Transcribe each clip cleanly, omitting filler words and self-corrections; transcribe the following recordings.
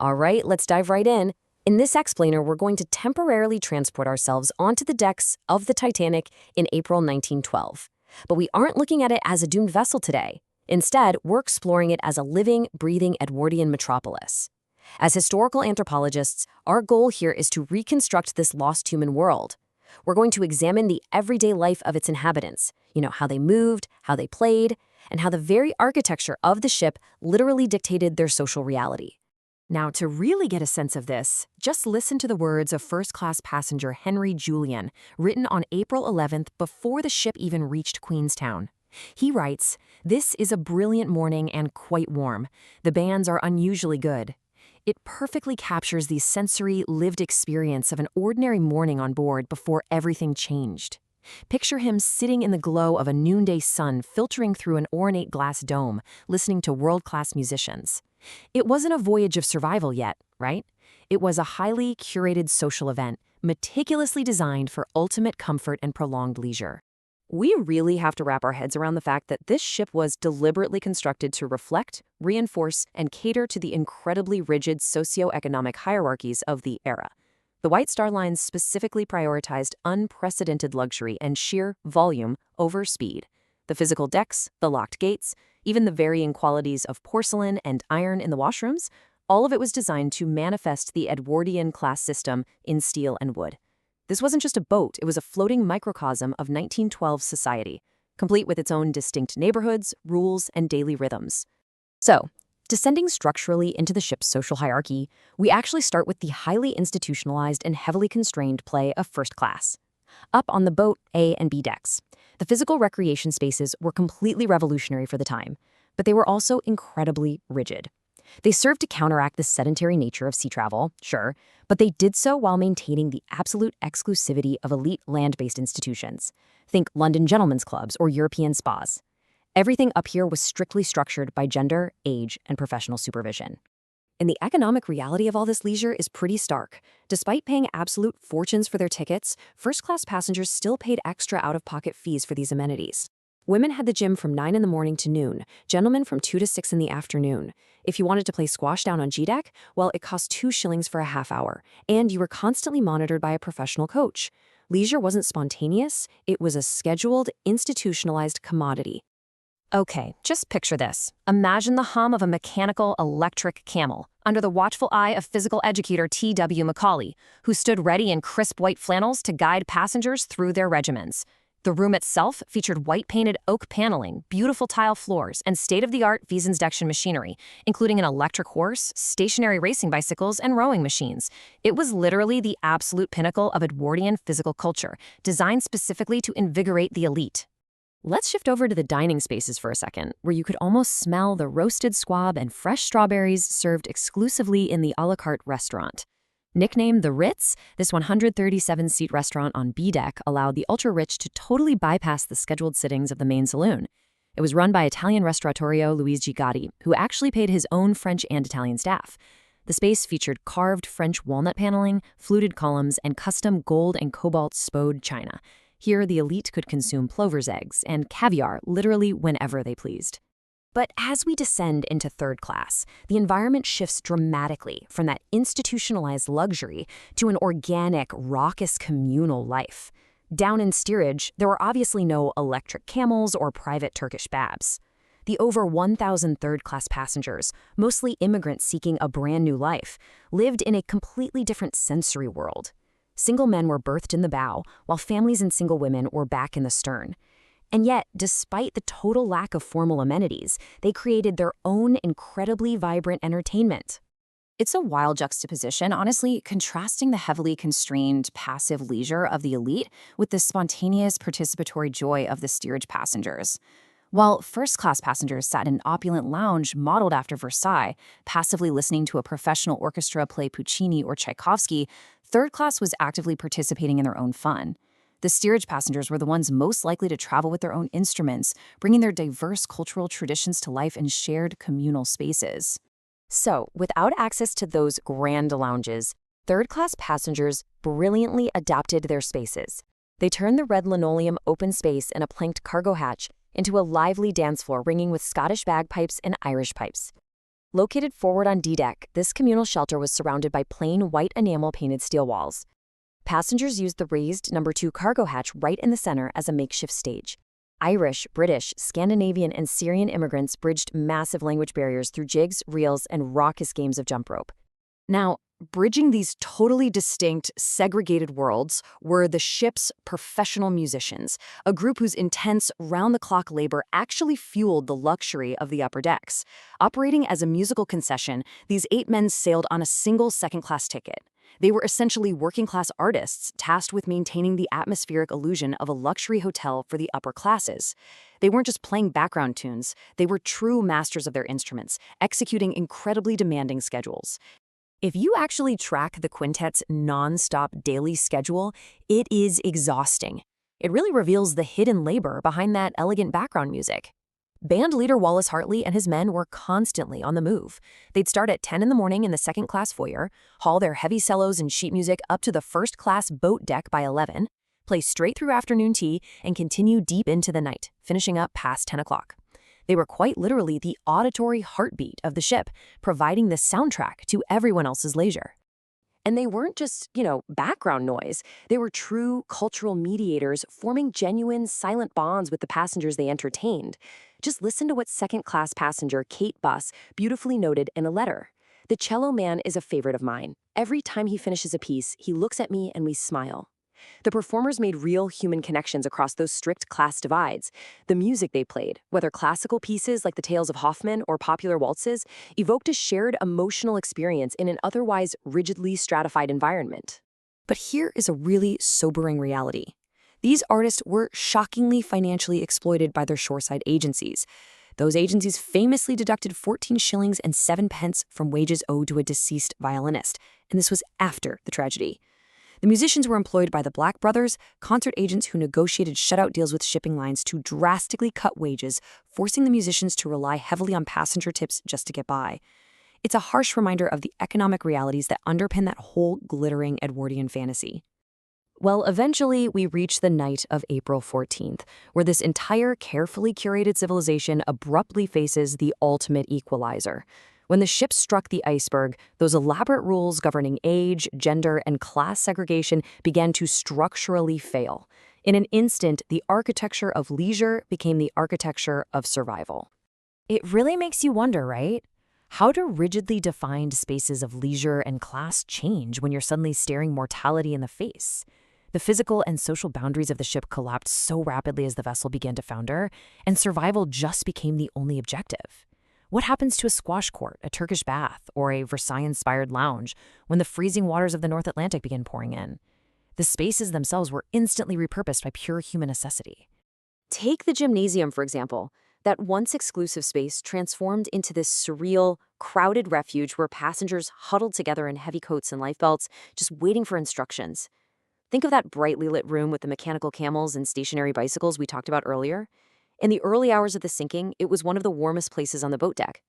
All right, let's dive right in. In this explainer, we're going to temporarily transport ourselves onto the decks of the Titanic in April 1912. But we aren't looking at it as a doomed vessel today. Instead, we're exploring it as a living, breathing Edwardian metropolis. As historical anthropologists, our goal here is to reconstruct this lost human world. We're going to examine the everyday life of its inhabitants, how they moved, how they played, and how the very architecture of the ship literally dictated their social reality. Now, to really get a sense of this, just listen to the words of first-class passenger Henry Julian, written on April 11th before the ship even reached Queenstown. He writes, "This is a brilliant morning and quite warm. The bands are unusually good." It perfectly captures the sensory, lived experience of an ordinary morning on board before everything changed. Picture him sitting in the glow of a noonday sun filtering through an ornate glass dome, listening to world-class musicians. It wasn't a voyage of survival yet, right? It was a highly curated social event, meticulously designed for ultimate comfort and prolonged leisure. We really have to wrap our heads around the fact that this ship was deliberately constructed to reflect, reinforce, and cater to the incredibly rigid socioeconomic hierarchies of the era. The White Star Line specifically prioritized unprecedented luxury and sheer volume over speed. The physical decks, the locked gates, even the varying qualities of porcelain and iron in the washrooms, all of it was designed to manifest the Edwardian class system in steel and wood. This wasn't just a boat, it was a floating microcosm of 1912 society, complete with its own distinct neighborhoods, rules, and daily rhythms. So, descending structurally into the ship's social hierarchy, we actually start with the highly institutionalized and heavily constrained play of first class. Up on the boat A and B decks, the physical recreation spaces were completely revolutionary for the time, but they were also incredibly rigid. They served to counteract the sedentary nature of sea travel, sure, but they did so while maintaining the absolute exclusivity of elite land-based institutions. Think London gentlemen's clubs or European spas. Everything up here was strictly structured by gender, age, and professional supervision. And the economic reality of all this leisure is pretty stark. Despite paying absolute fortunes for their tickets, first-class passengers still paid extra out-of-pocket fees for these amenities. Women had the gym from 9 in the morning to noon, gentlemen from 2 to 6 in the afternoon. If you wanted to play squash down on G-Deck, well, it cost 2 shillings for a half hour, and you were constantly monitored by a professional coach. Leisure wasn't spontaneous, it was a scheduled, institutionalized commodity. Okay, just picture this. Imagine the hum of a mechanical electric camel under the watchful eye of physical educator T.W. Macaulay, who stood ready in crisp white flannels to guide passengers through their regimens. The room itself featured white-painted oak paneling, beautiful tile floors, and state-of-the-art Wiesendeckchen machinery, including an electric horse, stationary racing bicycles, and rowing machines. It was literally the absolute pinnacle of Edwardian physical culture, designed specifically to invigorate the elite. Let's shift over to the dining spaces for a second, where you could almost smell the roasted squab and fresh strawberries served exclusively in the a la carte restaurant. Nicknamed the Ritz, this 137-seat restaurant on B deck allowed the ultra-rich to totally bypass the scheduled sittings of the main saloon. It was run by Italian restauratore Luigi Gotti, who actually paid his own French and Italian staff. The space featured carved French walnut paneling, fluted columns, and custom gold and cobalt spode china. Here, the elite could consume plover's eggs and caviar literally whenever they pleased. But as we descend into third class, the environment shifts dramatically from that institutionalized luxury to an organic, raucous communal life. Down in steerage, there were obviously no electric camels or private Turkish babs. The over 1,000 third-class passengers, mostly immigrants seeking a brand new life, lived in a completely different sensory world. Single men were berthed in the bow, while families and single women were back in the stern. And yet, despite the total lack of formal amenities, they created their own incredibly vibrant entertainment. It's a wild juxtaposition, honestly, contrasting the heavily constrained, passive leisure of the elite with the spontaneous, participatory joy of the steerage passengers. While first-class passengers sat in an opulent lounge modeled after Versailles, passively listening to a professional orchestra play Puccini or Tchaikovsky, third class was actively participating in their own fun. The steerage passengers were the ones most likely to travel with their own instruments, bringing their diverse cultural traditions to life in shared communal spaces. So, without access to those grand lounges, third-class passengers brilliantly adapted their spaces. They turned the red linoleum open space in a planked cargo hatch into a lively dance floor ringing with Scottish bagpipes and Irish pipes. Located forward on D-deck, this communal shelter was surrounded by plain white enamel-painted steel walls. Passengers used the raised number 2 cargo hatch right in the center as a makeshift stage. Irish, British, Scandinavian, and Syrian immigrants bridged massive language barriers through jigs, reels, and raucous games of jump rope. Now, bridging these totally distinct, segregated worlds were the ship's professional musicians, a group whose intense, round-the-clock labor actually fueled the luxury of the upper decks. Operating as a musical concession, these 8 men sailed on a single second-class ticket. They were essentially working-class artists tasked with maintaining the atmospheric illusion of a luxury hotel for the upper classes. They weren't just playing background tunes, they were true masters of their instruments, executing incredibly demanding schedules. If you actually track the quintet's non-stop daily schedule, it is exhausting. It really reveals the hidden labor behind that elegant background music. Band leader Wallace Hartley and his men were constantly on the move. They'd start at 10 in the morning in the second-class foyer, haul their heavy cellos and sheet music up to the first-class boat deck by 11, play straight through afternoon tea, and continue deep into the night, finishing up past 10 o'clock. They were quite literally the auditory heartbeat of the ship, providing the soundtrack to everyone else's leisure. And they weren't just, background noise. They were true cultural mediators, forming genuine, silent bonds with the passengers they entertained. Just listen to what second-class passenger Kate Buss beautifully noted in a letter. "The cello man is a favorite of mine. Every time he finishes a piece, he looks at me and we smile." The performers made real human connections across those strict class divides. The music they played, whether classical pieces like the Tales of Hoffmann or popular waltzes, evoked a shared emotional experience in an otherwise rigidly stratified environment. But here is a really sobering reality. These artists were shockingly financially exploited by their shoreside agencies. Those agencies famously deducted 14 shillings and 7 pence from wages owed to a deceased violinist, and this was after the tragedy. The musicians were employed by the Black Brothers, concert agents who negotiated shutout deals with shipping lines to drastically cut wages, forcing the musicians to rely heavily on passenger tips just to get by. It's a harsh reminder of the economic realities that underpin that whole glittering Edwardian fantasy. Well, eventually, we reach the night of April 14th, where this entire carefully curated civilization abruptly faces the ultimate equalizer. When the ship struck the iceberg, those elaborate rules governing age, gender, and class segregation began to structurally fail. In an instant, the architecture of leisure became the architecture of survival. It really makes you wonder, right? How do rigidly defined spaces of leisure and class change when you're suddenly staring mortality in the face? The physical and social boundaries of the ship collapsed so rapidly as the vessel began to founder, and survival just became the only objective. What happens to a squash court, a Turkish bath, or a Versailles-inspired lounge when the freezing waters of the North Atlantic begin pouring in? The spaces themselves were instantly repurposed by pure human necessity. Take the gymnasium, for example. That once exclusive space transformed into this surreal, crowded refuge where passengers huddled together in heavy coats and lifebelts, just waiting for instructions. Think of that brightly lit room with the mechanical camels and stationary bicycles we talked about earlier. In the early hours of the sinking, it was one of the warmest places on the boat deck.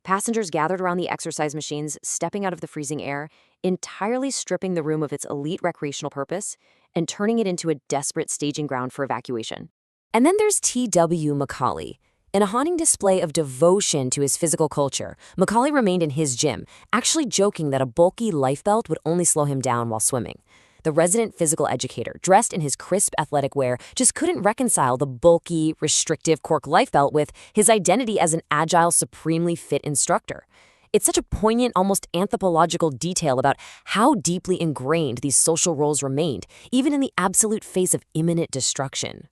Passengers gathered around the exercise machines, stepping out of the freezing air, entirely stripping the room of its elite recreational purpose and turning it into a desperate staging ground for evacuation. And then there's T.W. Macaulay. In a haunting display of devotion to his physical culture, Macaulay remained in his gym, actually joking that a bulky lifebelt would only slow him down while swimming. The resident physical educator, dressed in his crisp athletic wear, just couldn't reconcile the bulky, restrictive cork lifebelt with his identity as an agile, supremely fit instructor. It's such a poignant, almost anthropological detail about how deeply ingrained these social roles remained, even in the absolute face of imminent destruction.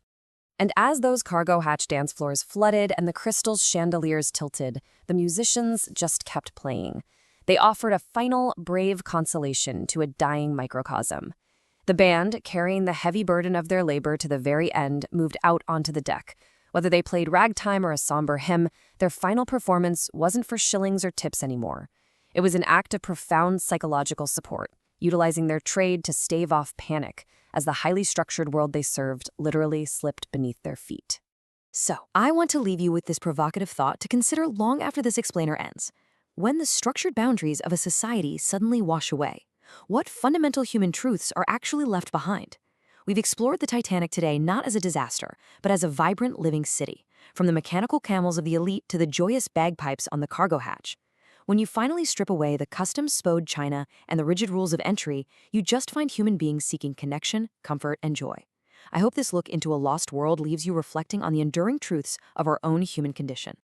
And as those cargo hatch dance floors flooded and the crystal chandeliers tilted, the musicians just kept playing. They offered a final, brave consolation to a dying microcosm. The band, carrying the heavy burden of their labor to the very end, moved out onto the deck. Whether they played ragtime or a somber hymn, their final performance wasn't for shillings or tips anymore. It was an act of profound psychological support, utilizing their trade to stave off panic, as the highly structured world they served literally slipped beneath their feet. So, I want to leave you with this provocative thought to consider long after this explainer ends. When the structured boundaries of a society suddenly wash away, what fundamental human truths are actually left behind? We've explored the Titanic today not as a disaster, but as a vibrant living city, from the mechanical camels of the elite to the joyous bagpipes on the cargo hatch. When you finally strip away the custom-spode china and the rigid rules of entry, you just find human beings seeking connection, comfort, and joy. I hope this look into a lost world leaves you reflecting on the enduring truths of our own human condition.